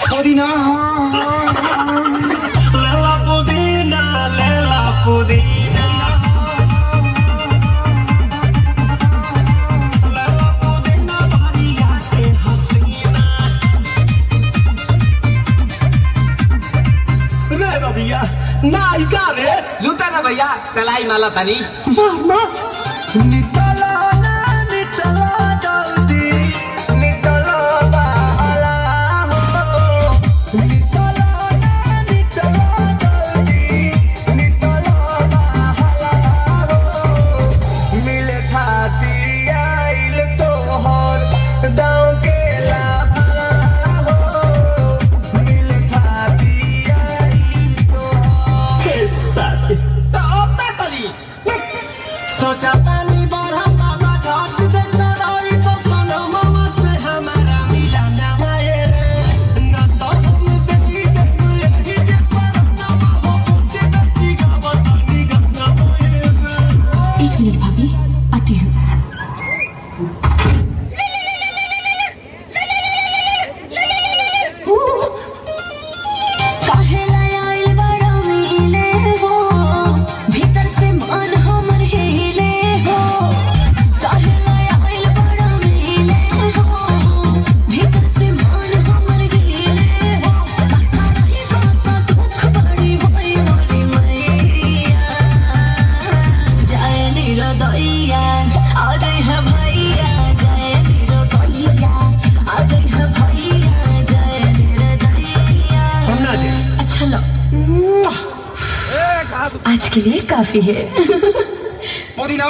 पुदीना लेला पुदीना लेला पुदीना लेला पुदीना भरिया के हसीना रे भैया नायिका रे लूटा ना भैया तलाई माला तनी नितला ना नितला जल्दी नितला बाला हो नितला ना नितला जल्दी नितला बाला हो मिले थाती आइल तोहर दाव के लाभा हो मिले थाती आइल तोहर साथी तो ओपता तली सोचा पानी बढ़ा मामा झट देता रही पसंद मामा से हमारा मिला ना आए ना तो हम देखी देखू यही जे पर ना हो पूछे बच्ची का बतानी गंगा होए एक मिनट भाभी आती हूँ। काहे लायल बड़ा मिले हो भीतर से मन हमर हिले हो काहे लायल बड़ा मिले हो भीतर से मन हमर हिले हो तारी बात दुख बड़ी होई मोरी मैया जाए निरदैया आज है भैया जाए निरदैया आज है भैया जाए निरदैया हम ना जाए अच्छा लो आज के लिए काफी है। पुदीना